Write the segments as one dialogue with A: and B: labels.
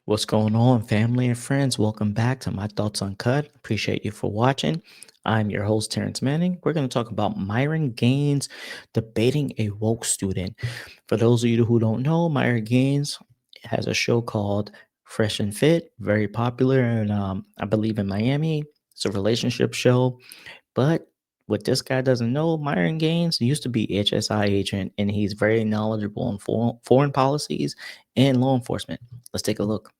A: What's going on, family and friends? Welcome back to My Thoughts Uncut. Appreciate you for watching. I'm your host, Terrence Manning. We're going to talk about Myron Gaines debating a woke student. For those of you who don't know, Myron Gaines has a show called Fresh and Fit, very popular, and I believe in Miami. It's a relationship show. But what this guy doesn't know, Myron Gaines used to be HSI agent, and he's very knowledgeable on foreign policies and law enforcement. Let's take a look.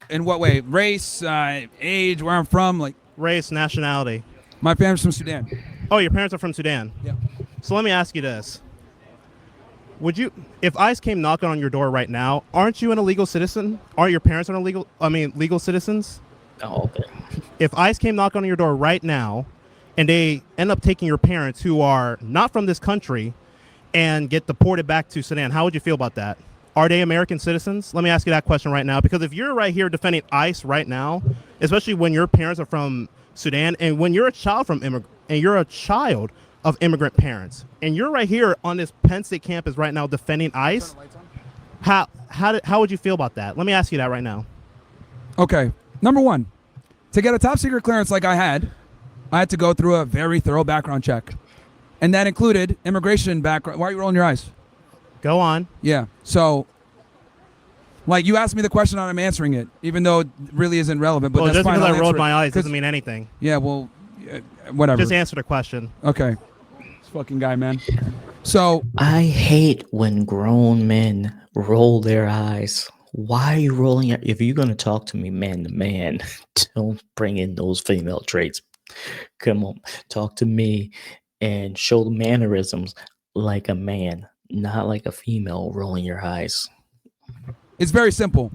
B: In what way? Race, age, where I'm from. Like
C: Race, nationality.
B: my family's from Sudan.
C: Oh, your parents are from Sudan.
B: Yeah.
C: So let me ask you this. Would you, if ICE came knocking on your door right now, aren't you an illegal citizen? Aren't your parents legal citizens?
A: Oh, okay.
C: If ICE came knocking on your door right now and they end up taking your parents who are not from this country and get deported back to Sudan, how would you feel about that? Are they American citizens? Let me ask you that question right now, because if you're right here defending ICE right now, especially when your parents are from Sudan and when you're a child of immigrant parents, and you're right here on this Penn State campus right now defending ICE, how would you feel about that? Let me ask you that right now.
B: Okay. Number one, to get a top secret clearance like I had to go through a very thorough background check, and that included immigration background. Why are you rolling your eyes?
C: Go on.
B: Yeah. So, like, you asked me the question and I'm answering it, even though it really isn't relevant. But
C: Well,
B: that's
C: just
B: fine.
C: because
B: I'll
C: I rolled
B: answer
C: my
B: it.
C: eyes doesn't mean anything.
B: Yeah. Well, whatever.
C: Just answer the question.
B: Okay. This fucking guy, man. So
A: I hate when grown men roll their eyes. Why are you rolling your, if you're going to talk to me man to man, don't bring in those female traits. Come on, talk to me and show the mannerisms like a man, not like a female rolling your eyes.
B: it's very simple.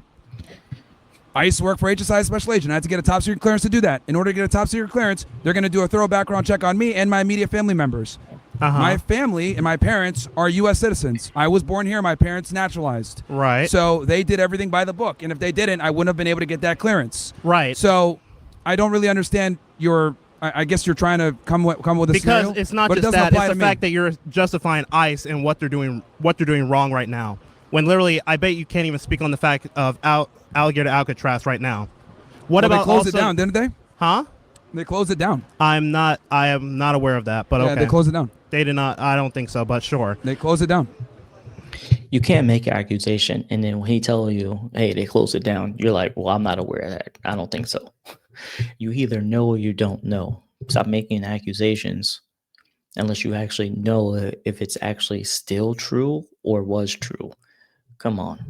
B: I used to work for HSI Special Agent. I had to get a top secret clearance to do that. In order to get a top secret clearance, they're going to do a thorough background check on me and my immediate family members. My family and my parents are U.S. citizens. I was born here. My parents naturalized.
C: Right.
B: So they did everything by the book. And if they didn't, I wouldn't have been able to get that clearance.
C: Right.
B: So I don't really understand your. I guess you're trying to come with a
C: because
B: scenario,
C: it's not
B: but
C: just
B: it doesn't
C: that;
B: apply
C: it's
B: to
C: the
B: me.
C: fact that you're justifying ICE and what they're doing wrong right now. When literally, I bet you can't even speak on the fact of alligator Alcatraz right now. What
B: Well,
C: about
B: they closed
C: also,
B: it down, didn't they?
C: Huh?
B: They closed it down.
C: I am not aware of that, but
B: Yeah,
C: okay.
B: they closed it down.
C: They did not. I don't think so, but sure.
B: They closed it down.
A: You can't make an accusation and then when he tells you, hey, they closed it down, you're like, well, I'm not aware of that. I don't think so. You either know or you don't know. Stop making accusations unless you actually know if it's actually still true or was true. Come on.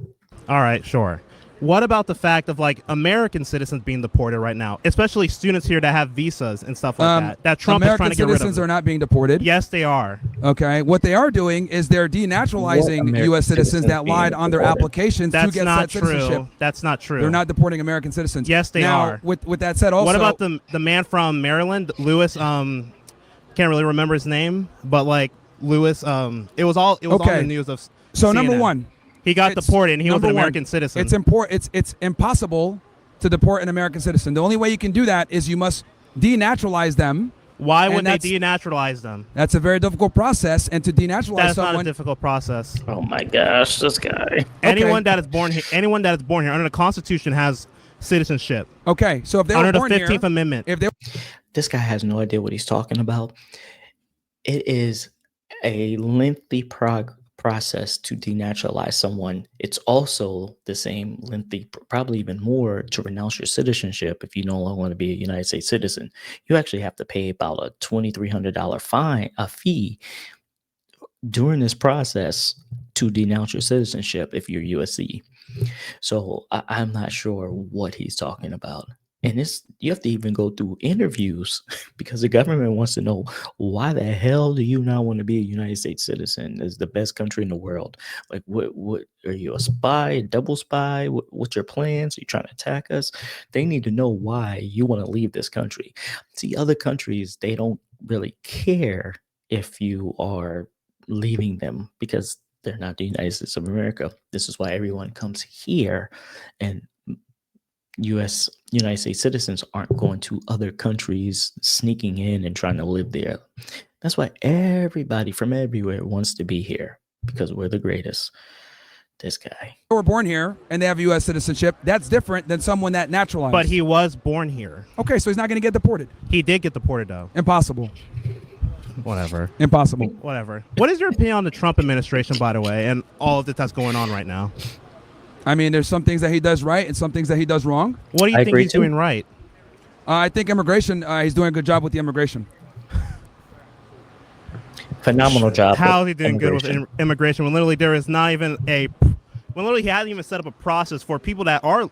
C: All right, sure. What about the fact of like American citizens being deported right now, especially students here that have visas and stuff like that? That Trump
B: American
C: is trying to get rid of.
B: citizens are not being deported.
C: Yes, they are.
B: Okay. What they are doing is they're denaturalizing
A: American
B: U.S. citizens
A: citizens
B: that lied
A: being
B: on their
A: deported.
B: applications to
C: That's
B: get
C: not
B: that citizenship.
C: true. That's not true.
B: They're not deporting American citizens.
C: Yes, they
B: now,
C: are.
B: With that said, also,
C: What about the man from Maryland, Lewis? Can't really remember his name, but like Lewis. It was all on
B: Okay.
C: the news of.
B: So number
C: CNN.
B: one,
C: he got
B: it's-
C: deported, and he was an
B: number one,
C: American citizen.
B: It's important. It's impossible to deport an American citizen. The only way you can do that is you must denaturalize them.
C: Why would
B: and
C: they
B: that's-
C: denaturalize them?
B: That's a very difficult process, and to denaturalize
C: That's not a
B: someone.
C: difficult process.
A: Oh my gosh, this guy.
C: Anyone that is born here under the Constitution has citizenship
B: Okay, so if they
C: under
B: were
C: the
B: born
C: 15th
B: here,
C: Amendment.
B: if they
A: This guy has no idea what he's talking about. It is a lengthy process to denaturalize someone. It's also the same lengthy, probably even more, to renounce your citizenship if you no longer want to be a United States citizen. You actually have to pay about a $2,300 fine, a fee during this process to denounce your citizenship if you're USC. So I'm not sure what he's talking about. And you have to even go through interviews because the government wants to know, why the hell do you not want to be a United States citizen? It's the best country in the world. Like, what are you, a spy, a double spy? What's your plans? Are you trying to attack us? They need to know why you want to leave this country. See, other countries, they don't really care if you are leaving them because they're not the United States of America. This is why everyone comes here, and United States citizens aren't going to other countries, sneaking in and trying to live there. That's why everybody from everywhere wants to be here, because we're the greatest. This guy.
B: were born here and they have U.S. citizenship, that's different than someone that naturalized.
C: But he was born here.
B: Okay, so he's not going to get deported.
C: He did get deported, though.
B: Impossible.
C: Whatever.
B: Impossible.
C: Whatever. What is your opinion on the Trump administration, by the way, and all of that's going on right now?
B: I mean, there's some things that he does right and some things that he does wrong.
C: What do you think he's doing right?
B: I think immigration, he's doing a good job with the immigration.
A: Phenomenal job.
C: How is he doing good with immigration when literally there is not even when literally he hasn't even set up a process for people that are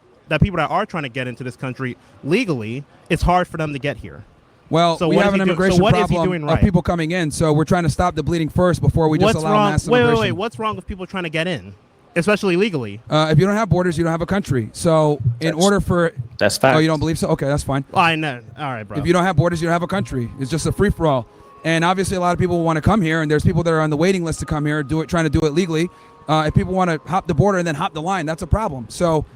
C: trying to get into this country legally? It's hard for them to get here.
B: Well,
C: so
B: we have an immigration problem of people coming in, so we're trying to stop the bleeding first before we just allow mass immigration.
C: Wait. What's wrong with people trying to get in, especially legally?
B: If you don't have borders, you don't have a country. So in order for...
A: That's fact.
B: Oh, you don't believe so? Okay, that's fine.
C: I know. All right, bro.
B: If you don't have borders, you don't have a country. It's just a free-for-all. And obviously, a lot of people want to come here, and there's people that are on the waiting list to come here, trying to do it legally. If people want to hop the border and then hop the line, that's a problem. So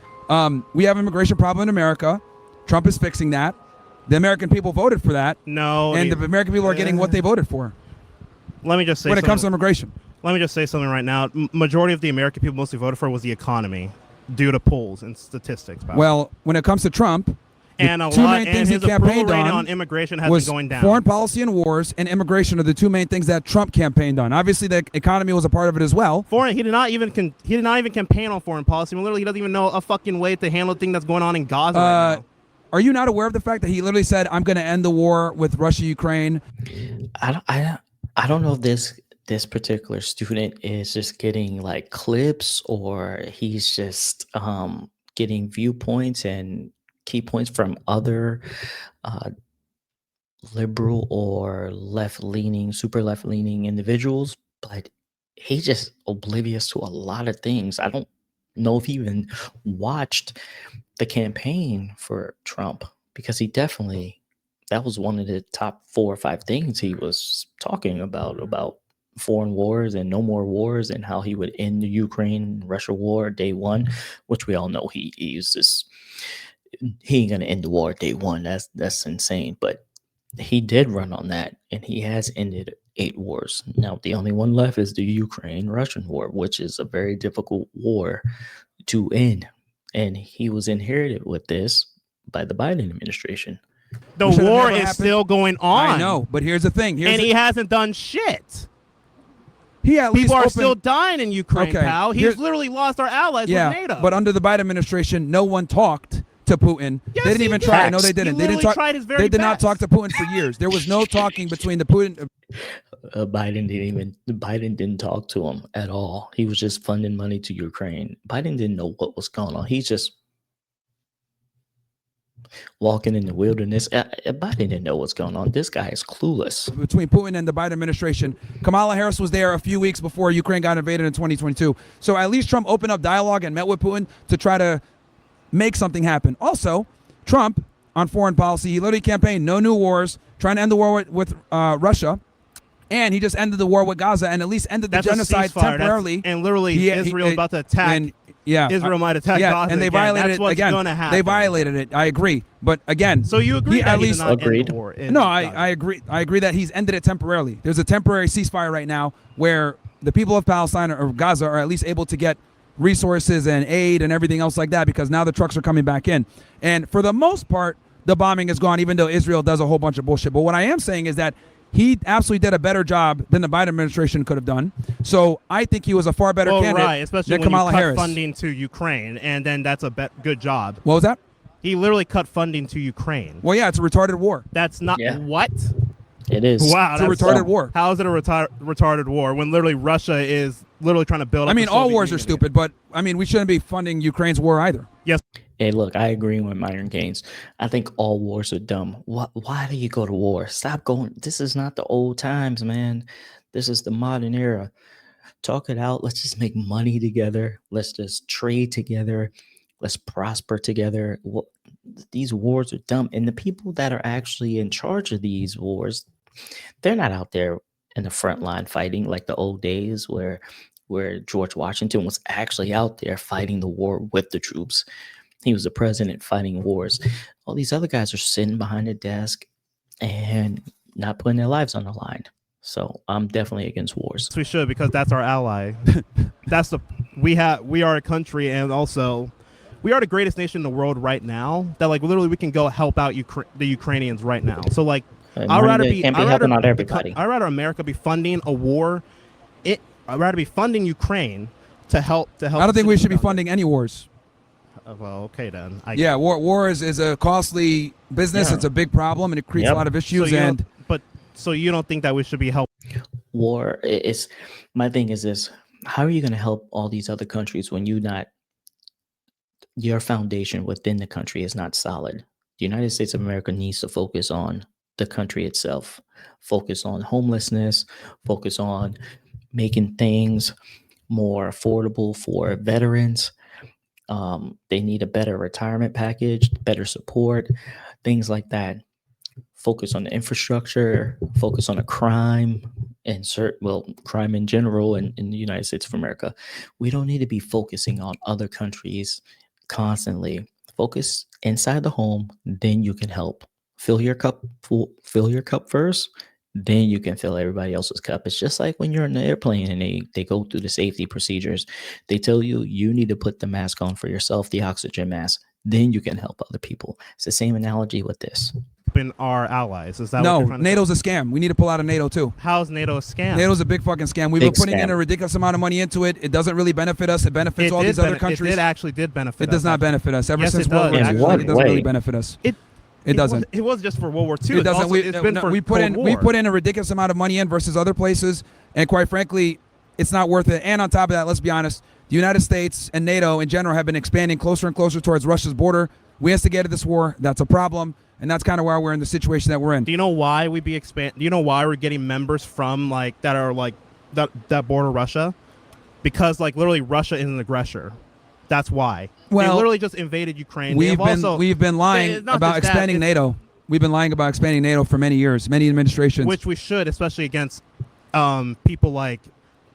B: we have an immigration problem in America. Trump is fixing that. The American people voted for that.
C: No.
B: And the American people are getting what they voted for.
C: Let me just say
B: when it comes to immigration.
C: Let me just say something right now. Majority of the American people mostly voted for was the economy due to polls and statistics.
B: Well, when it comes to Trump,
C: and
B: the two main things he campaigned
C: on immigration has
B: was
C: been going down.
B: Foreign policy and wars and immigration are the two main things that Trump campaigned on. Obviously, the economy was a part of it as well.
C: He did not even campaign on foreign policy. Literally, he doesn't even know a fucking way to handle the thing that's going on in Gaza right now.
B: Are you not aware of the fact that he literally said, "I'm going to end the war with Russia, Ukraine"?
A: I don't know if this particular student is just getting like clips or he's just getting viewpoints and key points from other liberal or left-leaning, super left-leaning individuals, but he's just oblivious to a lot of things. I don't know if he even watched the campaign for Trump because he definitely, that was one of the top 4 or 5 things he was talking about foreign wars and no more wars and how he would end the Ukraine-Russia war day one, which we all know he uses. He ain't gonna end the war day one. That's insane. But he did run on that, and he has ended 8 wars. Now the only one left is the Ukraine-Russian war, which is a very difficult war to end. And he was inherited with this by the Biden administration.
C: The war is still going on.
B: I know, but here's the thing.
C: He hasn't done shit.
B: People
C: are still dying in Ukraine, pal. He's literally lost our allies with NATO.
B: But under the Biden administration, no one talked to Putin.
C: Yes,
B: they didn't even try. No, they didn't.
C: They
B: did not talk to Putin for years. There was no talking between the Putin.
A: Biden didn't talk to him at all. He was just funding money to Ukraine. Biden didn't know what was going on. He's just walking in the wilderness. Biden didn't know what's going on. This guy is clueless.
B: Between Putin and the Biden administration, Kamala Harris was there a few weeks before Ukraine got invaded in 2022. So at least Trump opened up dialogue and met with Putin to try to make something happen. Also, Trump on foreign policy, he literally campaigned no new wars, trying to end the war with Russia. And he just ended the war with Gaza and at least ended the genocide temporarily.
C: And literally, Israel about to attack. Israel might attack Gaza
B: and they violated it again. They violated it. I agree. But again,
C: so you agree that he did not end the war?
B: No, I agree. I agree that he's ended it temporarily. There's a temporary ceasefire right now where the people of Palestine or Gaza are at least able to get resources and aid and everything else like that because now the trucks are coming back in. And for the most part, the bombing is gone, even though Israel does a whole bunch of bullshit. But what I am saying is that he absolutely did a better job than the Biden administration could have done. So I think he was a far better candidate
C: especially
B: than
C: when
B: Kamala
C: you cut
B: Harris.
C: Funding to Ukraine, and then that's a good job.
B: What was that?
C: He literally cut funding to Ukraine.
B: Well, yeah, it's a retarded war.
C: That's not what?
A: It is.
C: Wow,
B: it's a retarded war.
C: How is it a retarded war when literally Russia is literally trying to build up?
B: I mean, all wars are stupid, but I mean, we shouldn't be funding Ukraine's war either.
C: Yes.
A: Hey, look, I agree with Myron Gaines. I think all wars are dumb. Why do you go to war? Stop going. This is not the old times, man. This is the modern era. Talk it out. Let's just make money together. Let's just trade together. Let's prosper together. These wars are dumb. And the people that are actually in charge of these wars, they're not out there in the front line fighting like the old days where George Washington was actually out there fighting the war with the troops. He was the president fighting wars. All these other guys are sitting behind a desk and not putting their lives on the line. So I'm definitely against wars.
C: We should, because that's our ally. We are a country, and also we are the greatest nation in the world right now. That like literally we can go help out the Ukrainians right now. So like I'd rather
A: helping out everybody.
C: I'd rather America be funding a war. I'd rather be funding Ukraine to help.
B: I don't think we should be funding any wars.
C: Well, okay then.
B: War is a costly business.
C: Yeah.
B: It's a big problem, and it creates a lot of issues.
C: So you don't think that we should be helping?
A: War is, my thing is this: how are you going to help all these other countries when your foundation within the country is not solid? The United States of America needs to focus on the country itself, focus on homelessness, focus on making things more affordable for veterans. They need a better retirement package, better support, things like that. Focus on the infrastructure, focus on the crime, and crime in general in the United States of America. We don't need to be focusing on other countries constantly. Focus inside the home, then you can help. Fill your cup first, then you can fill everybody else's cup. It's just like when you're in the airplane and they go through the safety procedures. They tell you need to put the mask on for yourself, the oxygen mask. Then you can help other people. It's the same analogy with this.
C: In our allies, is that
B: no?
C: What you're trying to
B: NATO's
C: say?
B: a scam. We need to pull out of NATO too.
C: How's NATO a scam?
B: NATO's a big fucking scam. We've been putting in a ridiculous amount of money into it. It doesn't really benefit us. It benefits all these other countries.
C: It actually did benefit.
B: It does not benefit us. Ever
C: Yes,
B: since
C: it
B: World War
C: does.
B: II, it doesn't really benefit us. It doesn't.
C: It was just for World War II.
B: It doesn't. We put in a ridiculous amount of money in versus other places, and quite frankly, it's not worth it. And on top of that, let's be honest, the United States and NATO in general have been expanding closer and closer towards Russia's border. We instigated this war. That's a problem, and that's kind of why we're in the situation that we're in.
C: Do you know why Do you know why we're getting members from that are that border Russia? Because literally Russia is an aggressor. That's why. Well, they literally just invaded Ukraine.
B: We've been lying about expanding NATO. We've been lying about expanding NATO for many years, many administrations.
C: Which we should, especially against people like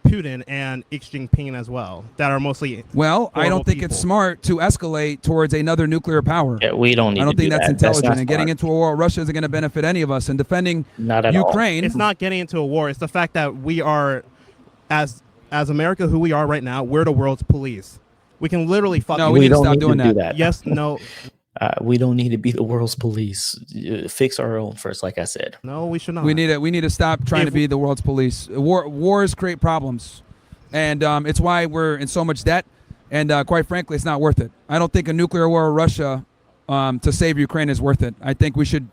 C: Putin and Xi Jinping as well, that are mostly.
B: Well, I don't think it's smart to escalate towards another nuclear power.
A: Yeah, we don't need.
B: I don't think that's intelligent.
A: That's
B: and getting into a war with Russia isn't going to benefit any of us. And defending Ukraine,
C: it's not getting into a war. It's the fact that we are, as America, who we are right now, we're the world's police. We can literally fuck.
B: No, we need to stop doing that.
C: Yes, no.
A: We don't need to be the world's police. Fix our own first, like I said.
C: No, we should not.
B: We need to stop trying to be the world's police. Wars create problems, and it's why we're in so much debt. And quite frankly, it's not worth it. I don't think a nuclear war with Russia to save Ukraine is worth it. I think we should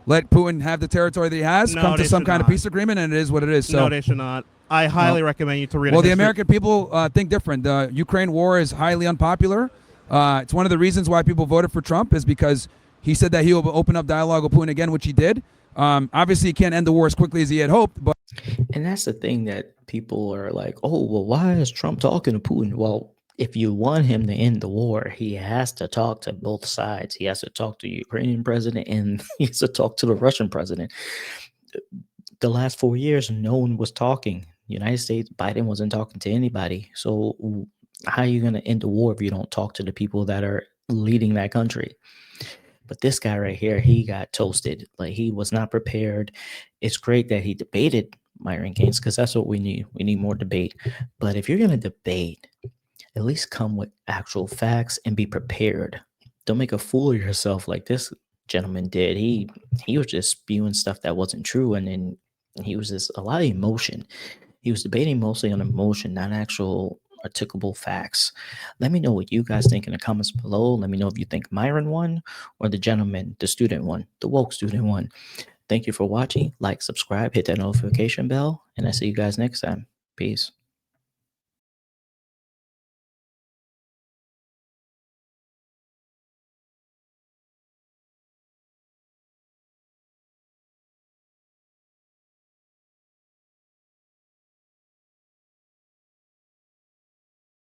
B: let Putin have the territory that he has, come to some kind of peace agreement, and it is what it is. So,
C: no, they should not. I highly recommend you to read.
B: Well, the American people think different. The Ukraine war is highly unpopular. It's one of the reasons why people voted for Trump is because he said that he will open up dialogue with Putin again, which he did. Obviously, he can't end the war as quickly as he had hoped.
A: And that's the thing that people are like, oh, well, why is Trump talking to Putin? Well, if you want him to end the war, he has to talk to both sides. He has to talk to the Ukrainian president and he has to talk to the Russian president. The last 4 years, no one was talking. United States, Biden wasn't talking to anybody. So how are you going to end the war if you don't talk to the people that are leading that country? But this guy right here, he got toasted. Like, he was not prepared. It's great that he debated Myron Gaines because that's what we need. We need more debate. But if you're going to debate, at least come with actual facts and be prepared. Don't make a fool of yourself like this gentleman did. He was just spewing stuff that wasn't true, and then he was just a lot of emotion. He was debating mostly on emotion, not actual articulable facts. Let me know what you guys think in the comments below. Let me know if you think Myron won or the gentleman, the student won, the woke student won. Thank you for watching. Like, subscribe, hit that notification bell, and I'll see you guys next time. Peace.